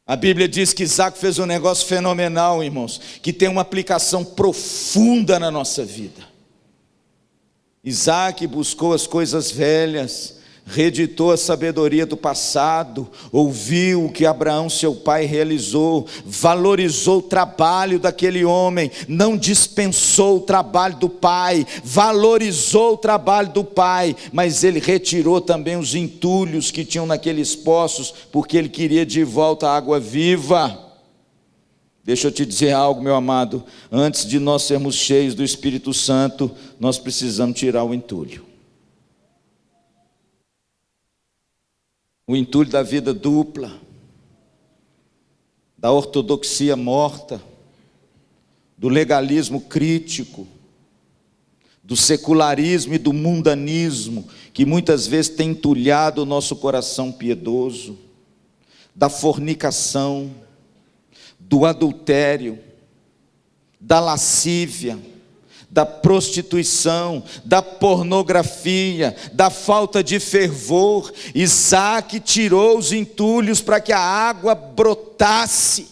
A Bíblia diz que Isaac fez um negócio fenomenal, irmãos, que tem uma aplicação profunda na nossa vida. Isaac buscou as coisas velhas, reeditou a sabedoria do passado, ouviu o que Abraão, seu pai, realizou, valorizou o trabalho daquele homem, não dispensou o trabalho do pai, valorizou o trabalho do pai, mas ele retirou também os entulhos que tinham naqueles poços, porque ele queria de volta a água viva. Deixa eu te dizer algo, meu amado. Antes de nós sermos cheios do Espírito Santo, nós precisamos tirar o entulho. O entulho da vida dupla, da ortodoxia morta, do legalismo crítico, do secularismo e do mundanismo, que muitas vezes tem entulhado o nosso coração piedoso, da fornicação, do adultério, da lascívia, da prostituição, da pornografia, da falta de fervor. Isaac tirou os entulhos para que a água brotasse.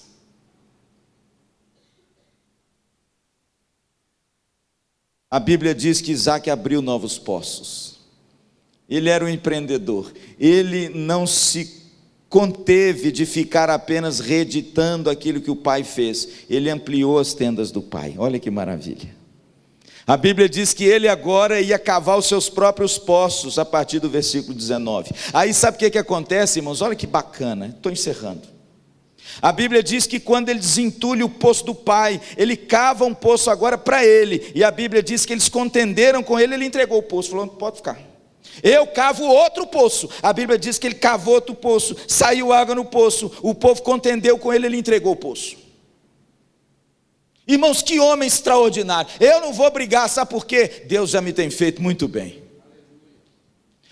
A Bíblia diz que Isaac abriu novos poços. Ele era um empreendedor. Ele não se conteve de ficar apenas reeditando aquilo que o pai fez. Ele ampliou as tendas do pai. Olha que maravilha. A Bíblia diz que ele agora ia cavar os seus próprios poços, a partir do versículo 19. Aí sabe o que acontece, irmãos? Olha que bacana, estou encerrando. A Bíblia diz que quando ele desentulha o poço do pai, ele cava um poço agora para ele. E a Bíblia diz que eles contenderam com ele, ele entregou o poço, falou: pode ficar. Eu cavo outro poço. A Bíblia diz que ele cavou outro poço, saiu água no poço, o povo contendeu com ele, ele entregou o poço. Irmãos, que homem extraordinário. Eu não vou brigar, sabe por quê? Deus já me tem feito muito bem.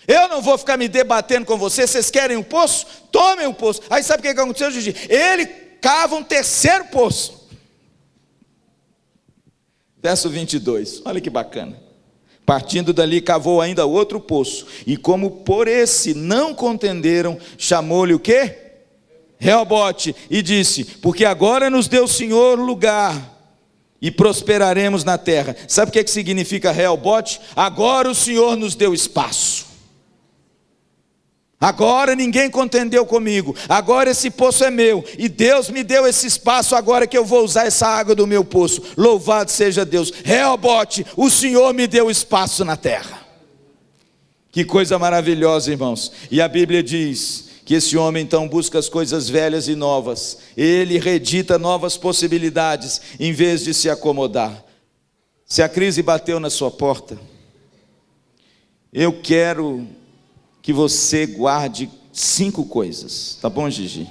Eu não vou ficar me debatendo com vocês. Vocês querem um poço? Tomem o poço. Aí sabe o que aconteceu, Gigi? Ele cava um terceiro poço. Verso 22, olha que bacana. Partindo dali, cavou ainda outro poço, e como por esse não contenderam, chamou-lhe o quê? Reobote, e disse: porque agora nos deu o Senhor lugar, e prosperaremos na terra. Sabe o que significa Reobote? Agora o Senhor nos deu espaço. Agora ninguém contendeu comigo. Agora esse poço é meu. E Deus me deu esse espaço agora que eu vou usar essa água do meu poço. Louvado seja Deus. Reobote, o Senhor me deu espaço na terra. Que coisa maravilhosa, irmãos. E a Bíblia diz que esse homem então busca as coisas velhas e novas. Ele reedita novas possibilidades, em vez de se acomodar. Se a crise bateu na sua porta, eu quero que você guarde 5 coisas, tá bom, Gigi?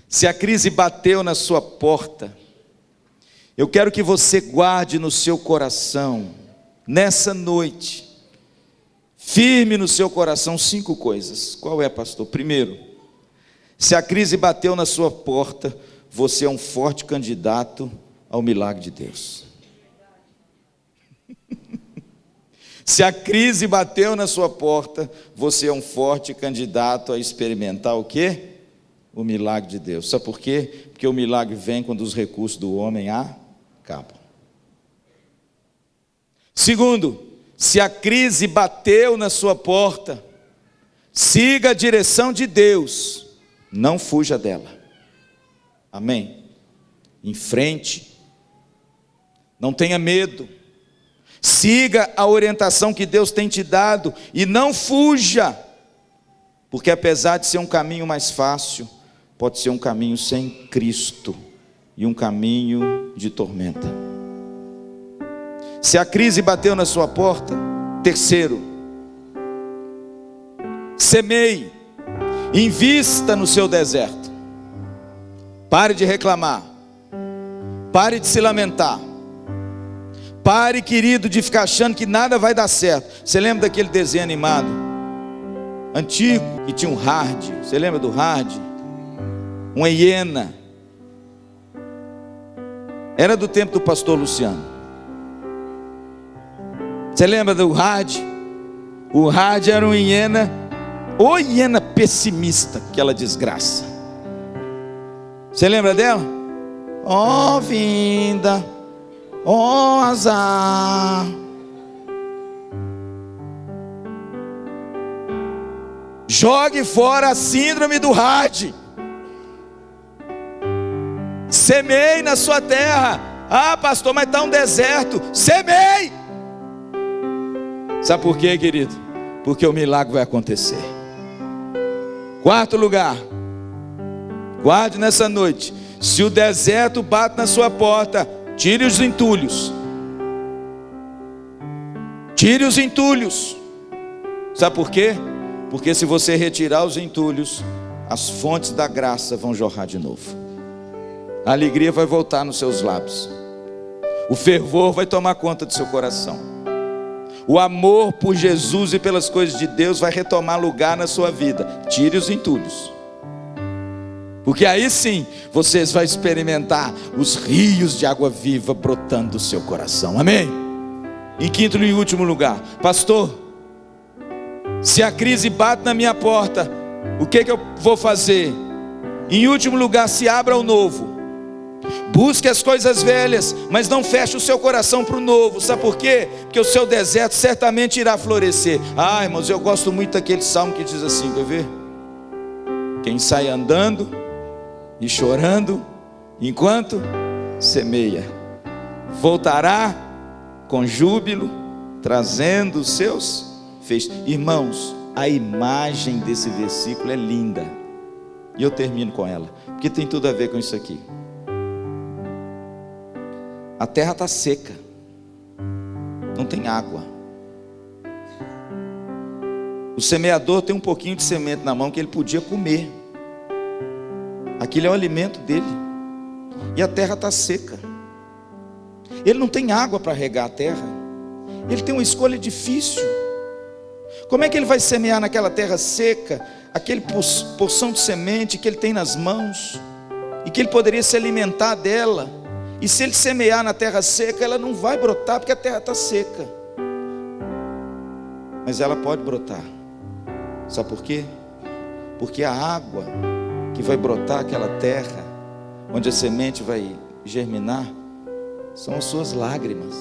Se a crise bateu na sua porta, eu quero que você guarde no seu coração, nessa noite, firme no seu coração, 5 coisas. Qual é, pastor? Primeiro, se a crise bateu na sua porta, você é um forte candidato ao milagre de Deus. Se a crise bateu na sua porta, você é um forte candidato a experimentar o quê? O milagre de Deus. Sabe por quê? Porque o milagre vem quando os recursos do homem acabam. Segundo, se a crise bateu na sua porta, siga a direção de Deus, não fuja dela. Amém? Em frente, não tenha medo. Siga a orientação que Deus tem te dado e não fuja, porque apesar de ser um caminho mais fácil, pode ser um caminho sem Cristo e um caminho de tormenta. Se a crise bateu na sua porta, terceiro, semeie, invista no seu deserto. Pare de reclamar, pare de se lamentar. Pare, querido, de ficar achando que nada vai dar certo. Você lembra daquele desenho animado antigo, que tinha um Hard? Você lembra do Hard? Uma hiena. Era do tempo do pastor Luciano. Você lembra do Hard? O Hard era uma hiena, ou hiena pessimista, aquela desgraça. Você lembra dela? Ó vinda, ó azar. Jogue fora a síndrome do Hard. Semeie na sua terra. Ah, pastor, mas está um deserto. Semeie. Sabe por quê, querido? Porque o milagre vai acontecer. Quarto lugar, guarde nessa noite: Se o deserto bate na sua porta, tire os entulhos. Tire os entulhos. Sabe por quê? Porque se você retirar os entulhos, as fontes da graça vão jorrar de novo. A alegria vai voltar nos seus lábios. O fervor vai tomar conta do seu coração. O amor por Jesus e pelas coisas de Deus vai retomar lugar na sua vida. Tire os entulhos. Porque aí sim, vocês vão experimentar os rios de água viva brotando do seu coração. Amém? Em quinto e último lugar, pastor, se a crise bate na minha porta, o que eu vou fazer? Em último lugar, se abra ao novo. Busque as coisas velhas, mas não feche o seu coração para o novo. Sabe por quê? Porque o seu deserto certamente irá florescer. Ah, irmãos, eu gosto muito daquele salmo que diz assim, quer ver? Quem sai andando e chorando, enquanto semeia, voltará com júbilo, trazendo os seus feixes. Irmãos, a imagem desse versículo é linda. E eu termino com ela, porque tem tudo a ver com isso aqui. A terra está seca, não tem água. O semeador tem um pouquinho de semente na mão que ele podia comer. Aquilo é o alimento dele. E a terra está seca. Ele não tem água para regar a terra. Ele tem uma escolha difícil. Como é que ele vai semear naquela terra seca aquele porção de semente que ele tem nas mãos e que ele poderia se alimentar dela? E se ele semear na terra seca, ela não vai brotar porque a terra está seca. Mas ela pode brotar. Sabe por quê? Porque a água que vai brotar aquela terra, onde a semente vai germinar, são as suas lágrimas.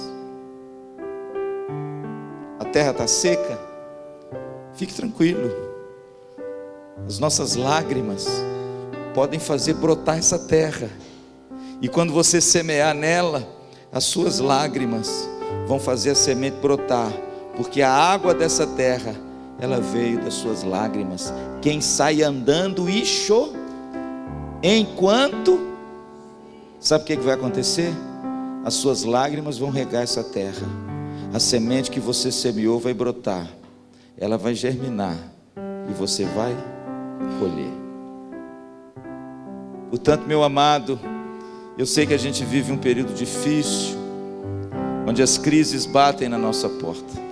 A terra está seca, fique tranquilo. As nossas lágrimas podem fazer brotar essa terra. E quando você semear nela, as suas lágrimas vão fazer a semente brotar, porque a água dessa terra, ela veio das suas lágrimas. Quem sai andando e chora, enquanto, sabe o que vai acontecer? As suas lágrimas vão regar essa terra. A semente que você semeou vai brotar, ela vai germinar e você vai colher. Portanto, meu amado, eu sei que a gente vive um período difícil, onde as crises batem na nossa porta.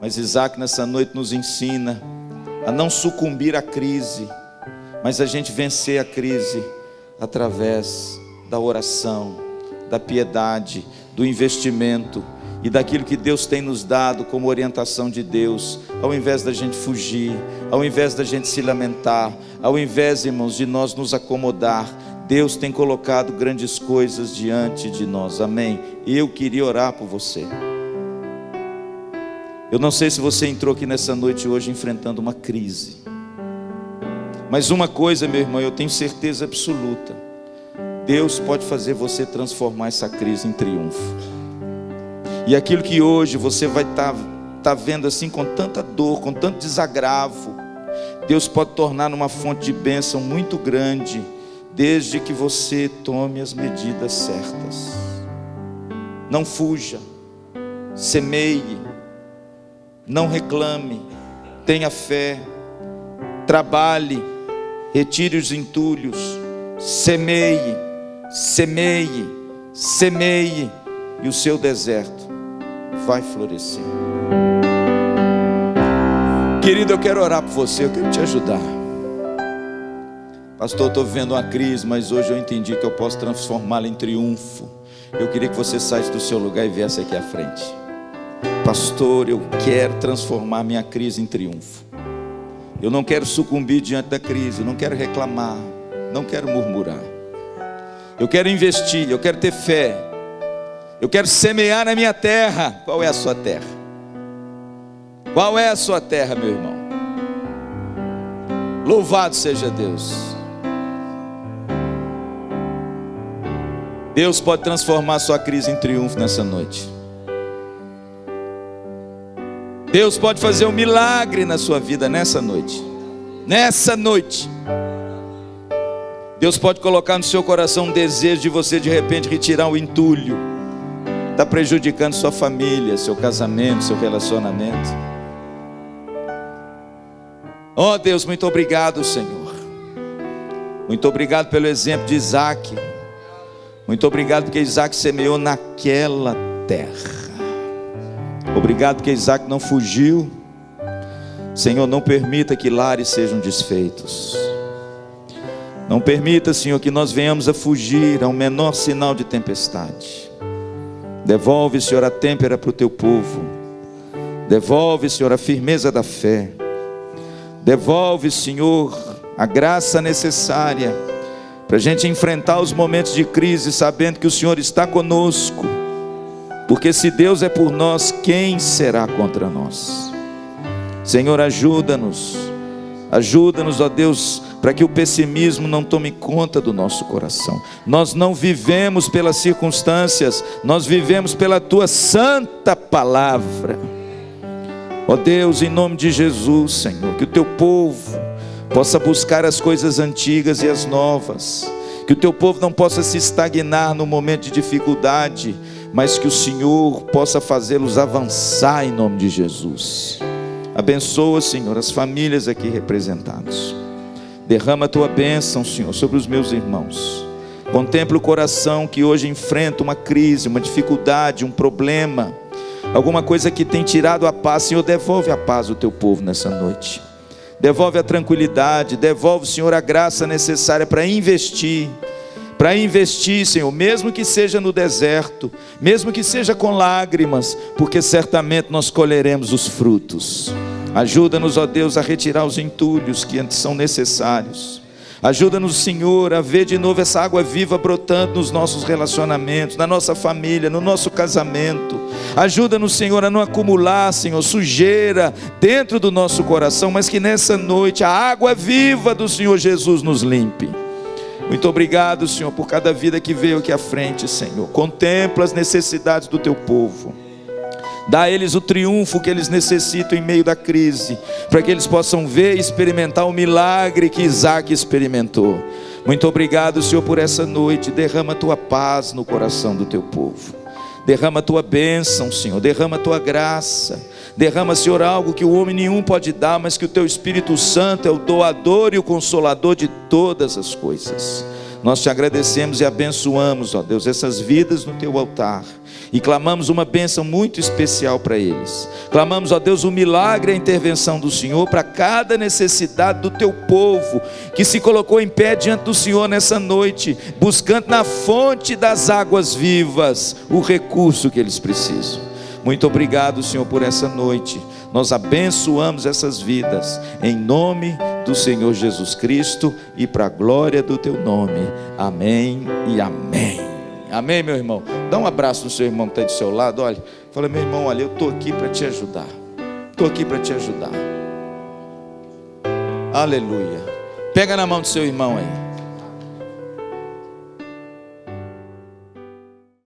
Mas Isaac nessa noite nos ensina a não sucumbir à crise, mas a gente vencer a crise através da oração, da piedade, do investimento e daquilo que Deus tem nos dado como orientação de Deus. Ao invés da gente fugir, ao invés da gente se lamentar, ao invés, irmãos, de nós nos acomodar, Deus tem colocado grandes coisas diante de nós. Amém? E eu queria orar por você. Eu não sei se você entrou aqui nessa noite hoje enfrentando uma crise, mas uma coisa, meu irmão, eu tenho certeza absoluta: Deus pode fazer você transformar essa crise em triunfo. E aquilo que hoje você vai estar vendo assim com tanta dor, com tanto desagravo, Deus pode tornar numa fonte de bênção muito grande, desde que você tome as medidas certas. Não fuja, semeie, não reclame, tenha fé, trabalhe, retire os entulhos, semeie, semeie, semeie, e o seu deserto vai florescer. Querido, eu quero orar por você, eu quero te ajudar. Pastor, eu estou vivendo uma crise, mas hoje eu entendi que eu posso transformá-la em triunfo. Eu queria que você saísse do seu lugar e viesse aqui à frente. Pastor, eu quero transformar minha crise em triunfo. Eu não quero sucumbir diante da crise, eu não quero reclamar, não quero murmurar. Eu quero investir, eu quero ter fé. Eu quero semear na minha terra. Qual é a sua terra? Qual é a sua terra, meu irmão? Louvado seja Deus. Deus pode transformar a sua crise em triunfo nessa noite. Deus pode fazer um milagre na sua vida nessa noite. Nessa noite. Deus pode colocar no seu coração um desejo de você de repente retirar o entulho. Está prejudicando sua família, seu casamento, seu relacionamento. Oh Deus, muito obrigado, Senhor. Muito obrigado pelo exemplo de Isaac. Muito obrigado porque Isaac semeou naquela terra. Obrigado porque Isaac não fugiu. Senhor, não permita que lares sejam desfeitos. Não permita, Senhor, que nós venhamos a fugir ao menor sinal de tempestade. Devolve, Senhor, a têmpera para o teu povo. Devolve, Senhor, a firmeza da fé. Devolve, Senhor, a graça necessária para a gente enfrentar os momentos de crise, sabendo que o Senhor está conosco. Porque se Deus é por nós, quem será contra nós? Senhor, ajuda-nos. Ajuda-nos, ó Deus, para que o pessimismo não tome conta do nosso coração. Nós não vivemos pelas circunstâncias, nós vivemos pela Tua santa palavra. Ó Deus, em nome de Jesus, Senhor, que o Teu povo possa buscar as coisas antigas e as novas. Que o Teu povo não possa se estagnar no momento de dificuldade, mas que o Senhor possa fazê-los avançar em nome de Jesus. Abençoa, Senhor, as famílias aqui representadas. Derrama a Tua bênção, Senhor, sobre os meus irmãos. Contempla o coração que hoje enfrenta uma crise, uma dificuldade, um problema, alguma coisa que tem tirado a paz. Senhor, devolve a paz ao Teu povo nessa noite. Devolve a tranquilidade, devolve, Senhor, a graça necessária para investir, Senhor, mesmo que seja no deserto, mesmo que seja com lágrimas, porque certamente nós colheremos os frutos. Ajuda-nos, ó Deus, a retirar os entulhos que antes são necessários. Ajuda-nos, Senhor, a ver de novo essa água viva brotando nos nossos relacionamentos, na nossa família, no nosso casamento. Ajuda-nos, Senhor, a não acumular, Senhor, sujeira dentro do nosso coração, mas que nessa noite a água viva do Senhor Jesus nos limpe. Muito obrigado, Senhor, por cada vida que veio aqui à frente, Senhor. Contempla as necessidades do Teu povo. Dá a eles o triunfo que eles necessitam em meio da crise, para que eles possam ver e experimentar o milagre que Isaac experimentou. Muito obrigado, Senhor, por essa noite. Derrama a Tua paz no coração do Teu povo. Derrama a Tua bênção, Senhor. Derrama a Tua graça. Derrama, Senhor, algo que o homem nenhum pode dar, mas que o Teu Espírito Santo é o doador e o consolador de todas as coisas. Nós Te agradecemos e abençoamos, ó Deus, essas vidas no Teu altar. E clamamos uma bênção muito especial para eles. Clamamos, ó Deus, o milagre e a intervenção do Senhor para cada necessidade do Teu povo, que se colocou em pé diante do Senhor nessa noite, buscando na fonte das águas vivas o recurso que eles precisam. Muito obrigado, Senhor, por essa noite. Nós abençoamos essas vidas, em nome do Senhor Jesus Cristo e para a glória do Teu nome. Amém e amém. Amém, meu irmão. Dá um abraço no seu irmão que está do seu lado. Olha, fala, meu irmão, olha, eu estou aqui para te ajudar. Estou aqui para te ajudar. Aleluia. Pega na mão do seu irmão aí.